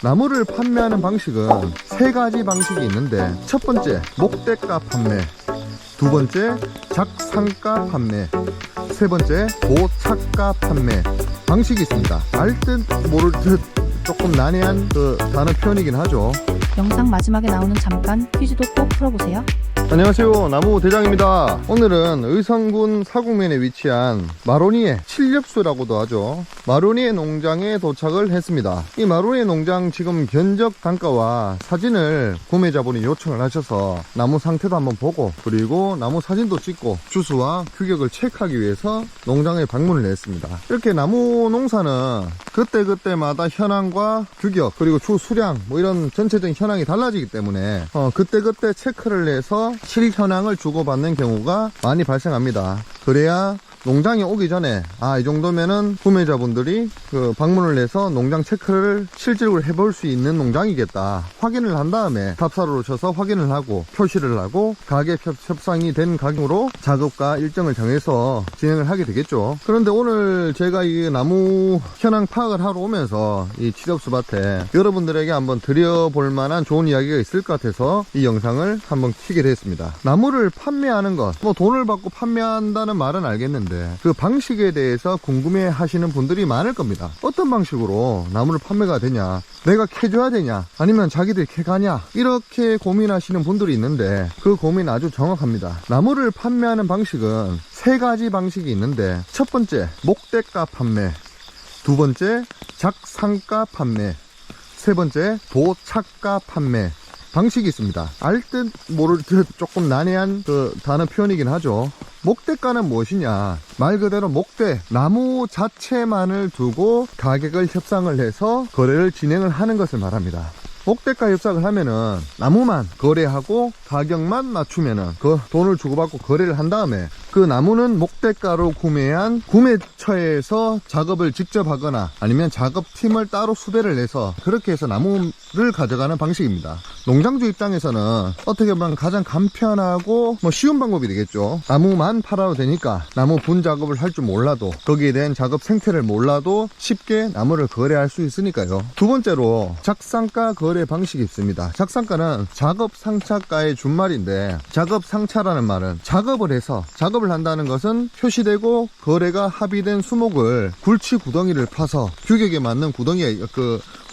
나무를 판매하는 방식은 세 가지 방식이 있는데, 첫 번째 목대가 판매, 두 번째 작상가 판매, 세 번째 도착가 판매 방식이 있습니다. 알 듯 모를 듯 조금 난해한 단어 표현이긴 하죠. 영상 마지막에 나오는 잠깐 퀴즈도 꼭 풀어보세요. 안녕하세요, 나무 대장입니다. 오늘은 의성군 사곡면에 위치한 마로니에 칠렵수라고도 하죠. 마로니에 농장에 도착을 했습니다. 이 마로니에 농장 지금 견적 단가와 사진을 구매자분이 요청을 하셔서 나무 상태도 한번 보고, 그리고 나무 사진도 찍고 주수와 규격을 체크하기 위해서 농장에 방문을 했습니다. 이렇게 나무 농사는 그때그때마다 현황과 규격, 그리고 주 수량, 이런 전체적인 현황이 달라지기 때문에 그때그때 체크를 해서 실현황을 주고받는 경우가 많이 발생합니다. 그래야 농장에 오기 전에 이 정도면은 구매자분들이 방문을 해서 농장 체크를 실질적으로 해볼 수 있는 농장이겠다 확인을 한 다음에 답사로를 쳐서 확인을 하고 표시를 하고 가격 협상이 된 가격으로 작업과 일정을 정해서 진행을 하게 되겠죠. 그런데 오늘 제가 이 나무 현황 파악을 하러 오면서 이 칠엽수밭에 여러분들에게 한번 드려볼 만한 좋은 이야기가 있을 것 같아서 이 영상을 한번 키게 됐습니다. 나무를 판매하는 것, 돈을 받고 판매한다는 말은 알겠는데 그 방식에 대해서 궁금해 하시는 분들이 많을 겁니다. 어떤 방식으로 나무를 판매가 되냐, 내가 캐줘야 되냐, 아니면 자기들이 캐가냐, 이렇게 고민하시는 분들이 있는데 그 고민 아주 정확합니다. 나무를 판매하는 방식은 세 가지 방식이 있는데, 첫 번째 목대가 판매, 두 번째 작상가 판매, 세 번째 도착가 판매 방식이 있습니다. 알 듯 모를 듯 조금 난해한 단어 표현이긴 하죠. 목대가는 무엇이냐, 말 그대로 목대, 나무 자체만을 두고 가격을 협상을 해서 거래를 진행을 하는 것을 말합니다. 목대가 협상을 하면은 나무만 거래하고 가격만 맞추면은 그 돈을 주고받고 거래를 한 다음에 그 나무는 목대가로 구매한 구매처에서 작업을 직접 하거나 아니면 작업팀을 따로 수배를 해서 그렇게 해서 나무를 가져가는 방식입니다. 농장주 입장에서는 어떻게 보면 가장 간편하고 쉬운 방법이 되겠죠. 나무만 팔아도 되니까 나무 분 작업을 할 줄 몰라도, 거기에 대한 작업 생태를 몰라도 쉽게 나무를 거래할 수 있으니까요. 두 번째로 작상가 거래 방식이 있습니다. 작상가는 작업 상차가의 준말인데, 작업 상차라는 말은 작업을 해서, 작업을 한다는 것은 표시되고 거래가 합의된 수목을 굴치 구덩이를 파서 규격에 맞는 구덩이에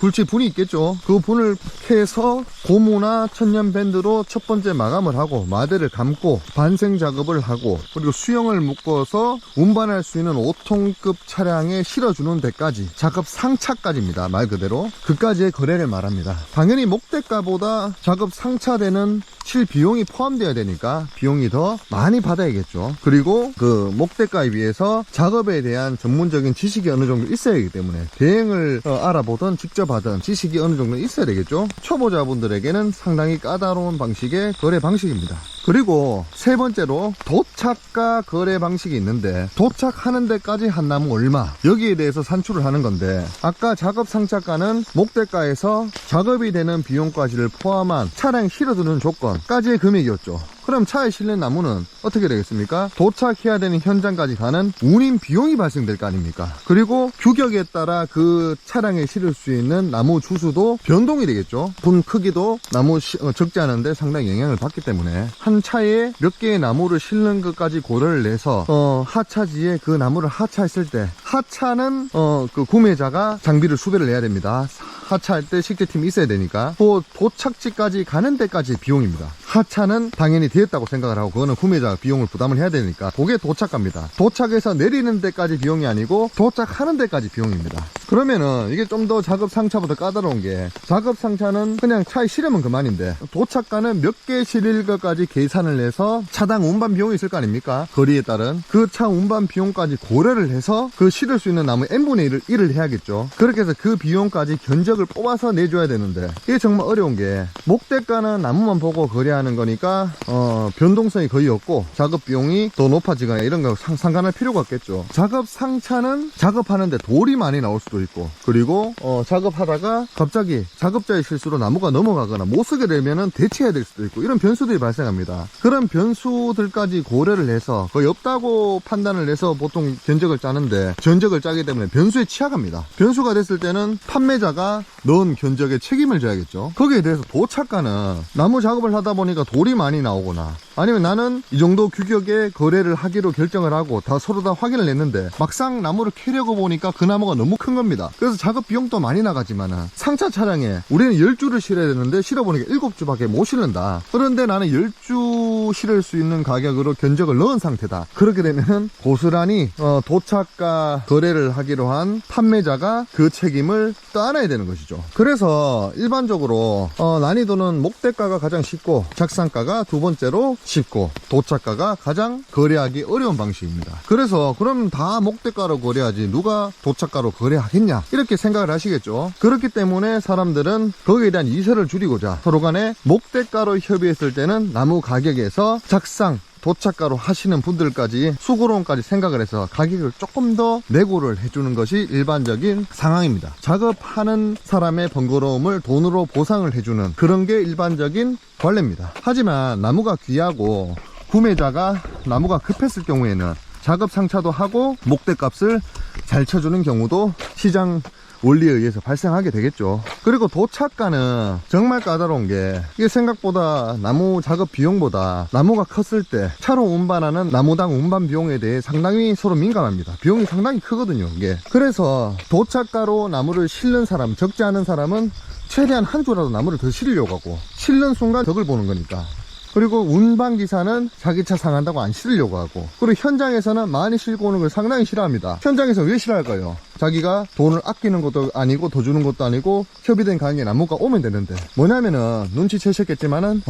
굴치 분이 있겠죠. 그 분을 캐서 고무나 천연밴드로 첫 번째 마감을 하고 마대를 감고 반생 작업을 하고, 그리고 수영을 묶어서 운반할 수 있는 5톤급 차량에 실어주는 데까지, 작업 상차까지입니다. 말 그대로 그까지의 거래를 말합니다. 당연히 목대가보다 작업 상차되는 실 비용이 포함되어야 되니까 비용이 더 많이 받아야겠죠. 그리고 그 목대가에 비해서 작업에 대한 전문적인 지식이 어느 정도 있어야 하기 때문에 대행을 알아보던 직접 하던 지식이 어느 정도 있어야 되겠죠. 초보자분들에게는 상당히 까다로운 방식의 거래 방식입니다. 그리고 세 번째로 도착가 거래 방식이 있는데, 도착하는 데까지 한 나무 얼마, 여기에 대해서 산출을 하는 건데, 아까 작업 상차가는 목대가에서 작업이 되는 비용까지를 포함한 차량 실어두는 조건까지의 금액이었죠. 그럼 차에 실린 나무는 어떻게 되겠습니까? 도착해야 되는 현장까지 가는 운임 비용이 발생될 거 아닙니까? 그리고 규격에 따라 그 차량에 실을 수 있는 나무 주수도 변동이 되겠죠. 분 크기도 나무 적지 않은데 상당히 영향을 받기 때문에 한 차에 몇 개의 나무를 실는 것까지 고려를 해서 하차지에 그 나무를 하차했을 때, 하차는 그 구매자가 장비를 수배를 해야 됩니다. 하차할 때 식재팀이 있어야 되니까. 또 도착지까지 가는 데까지 비용입니다. 하차는 당연히 되었다고 생각을 하고, 그거는 구매자가 비용을 부담을 해야 되니까 그게 도착가입니다. 도착해서 내리는 데까지 비용이 아니고 도착하는 데까지 비용입니다. 그러면은 이게 좀 더 작업 상차보다 까다로운 게, 작업 상차는 그냥 차에 실으면 그만인데 도착가는 몇 개 실릴 것까지 계산을 해서 차당 운반 비용이 있을 거 아닙니까? 거리에 따른 그 차 운반 비용까지 고려를 해서 그 실을 수 있는 나무 n분의 1을 해야겠죠. 그렇게 해서 그 비용까지 견적을 뽑아서 내줘야 되는데, 이게 정말 어려운 게, 목대가는 나무만 보고 거래하는 하는 거니까 변동성이 거의 없고 작업 비용이 더 높아지거나 이런 거 상관할 필요가 없겠죠. 작업 상차는 작업하는데 돌이 많이 나올 수도 있고, 그리고 작업하다가 갑자기 작업자의 실수로 나무가 넘어가거나 못 쓰게 되면은 대체해야 될 수도 있고, 이런 변수들이 발생합니다. 그런 변수들까지 고려를 해서 거의 없다고 판단을 해서 보통 견적을 짜는데, 견적을 짜기 때문에 변수에 취약합니다. 변수가 됐을 때는 판매자가 넣은 견적에 책임을 져야겠죠. 거기에 대해서 도착가는 나무 작업을 하다 보니까 돌이 많이 나오거나, 아니면 나는 이 정도 규격의 거래를 하기로 결정을 하고 다 서로 다 확인을 했는데 막상 나무를 캐려고 보니까 그 나무가 너무 큰 겁니다. 그래서 작업 비용도 많이 나가지만은 상차 차량에 우리는 10주를 실어야 되는데 실어보니까 7주밖에 못 실는다. 그런데 나는 10주 실을 수 있는 가격으로 견적을 넣은 상태다. 그렇게 되면은 고스란히 도착가 거래를 하기로 한 판매자가 그 책임을 떠안아야 되는 것이죠. 그래서 일반적으로 난이도는 목대가가 가장 쉽고 작상가가 두 번째로 쉽고 도착가가 가장 거래하기 어려운 방식입니다. 그래서 그럼 다 목대가로 거래하지 누가 도착가로 거래하겠냐, 이렇게 생각을 하시겠죠. 그렇기 때문에 사람들은 거기에 대한 이세를 줄이고자 서로 간에 목대가로 협의했을 때는 나무 가격에서 작상 도착가로 하시는 분들까지 수고로움까지 생각을 해서 가격을 조금 더 내고를 해주는 것이 일반적인 상황입니다. 작업하는 사람의 번거로움을 돈으로 보상을 해주는 그런 게 일반적인 관례입니다. 하지만 나무가 귀하고 구매자가 나무가 급했을 경우에는 작업 상차도 하고 목대값을 잘 쳐주는 경우도 시장 원리에 의해서 발생하게 되겠죠. 그리고 도착가는 정말 까다로운 게, 이게 생각보다 나무 작업 비용보다 나무가 컸을 때 차로 운반하는 나무당 운반 비용에 대해 상당히 서로 민감합니다. 비용이 상당히 크거든요, 이게. 그래서 도착가로 나무를 실는 사람, 적지 않은 사람은 최대한 한 주라도 나무를 더 실으려고 하고, 실는 순간 덕을 보는 거니까. 그리고 운반기사는 자기 차 상한다고 안 실으려고 하고, 그리고 현장에서는 많이 실고 오는 걸 상당히 싫어합니다. 현장에서 왜 싫어할까요? 자기가 돈을 아끼는 것도 아니고 더 주는 것도 아니고 협의된 가격에 나무가 오면 되는데, 뭐냐면은 눈치채셨겠지만은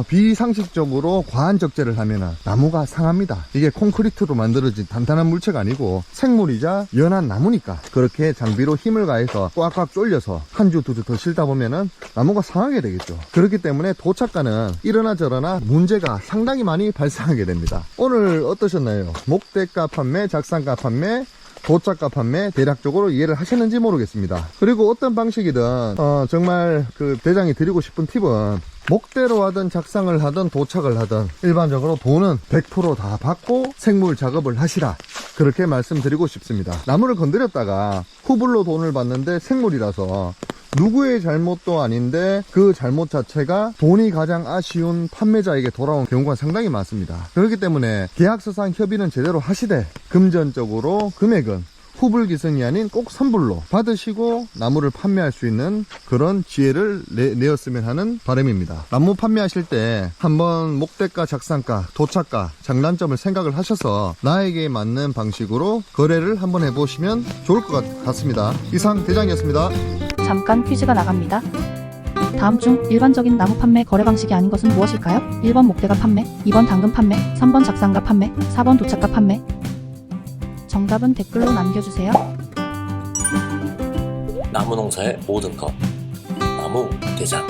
비상식적으로 과한 적재를 하면은 나무가 상합니다. 이게 콘크리트로 만들어진 단단한 물체가 아니고 생물이자 연한 나무니까 그렇게 장비로 힘을 가해서 꽉꽉 졸려서 한 주 두 주 더 실다 보면은 나무가 상하게 되겠죠. 그렇기 때문에 도착가는 이러나 저러나 문제가 상당히 많이 발생하게 됩니다. 오늘 어떠셨나요? 목대가 판매, 작상가 판매, 도착가 판매 대략적으로 이해를 하셨는지 모르겠습니다. 그리고 어떤 방식이든 정말 그 대장이 드리고 싶은 팁은, 목대로 하든 작상을 하든 도착을 하든 일반적으로 돈은 100% 다 받고 생물 작업을 하시라, 그렇게 말씀드리고 싶습니다. 나무를 건드렸다가 후불로 돈을 받는데 생물이라서 누구의 잘못도 아닌데 그 잘못 자체가 돈이 가장 아쉬운 판매자에게 돌아온 경우가 상당히 많습니다. 그렇기 때문에 계약서상 협의는 제대로 하시되 금전적으로 금액은 후불기선이 아닌 꼭 선불로 받으시고 나무를 판매할 수 있는 그런 지혜를 내었으면 하는 바람입니다. 나무 판매하실 때 한번 목대가, 작상가, 도착가, 장단점을 생각을 하셔서 나에게 맞는 방식으로 거래를 한번 해보시면 좋을 것 같습니다. 이상 대장이었습니다. 잠깐 퀴즈가 나갑니다. 다음 중 일반적인 나무 판매 거래 방식이 아닌 것은 무엇일까요? 1번 목대가 판매, 2번 당근 판매, 3번 작상가 판매, 4번 도착가 판매. 정답은 댓글로 남겨주세요. 나무 농사의 모든 것, 나무 대장.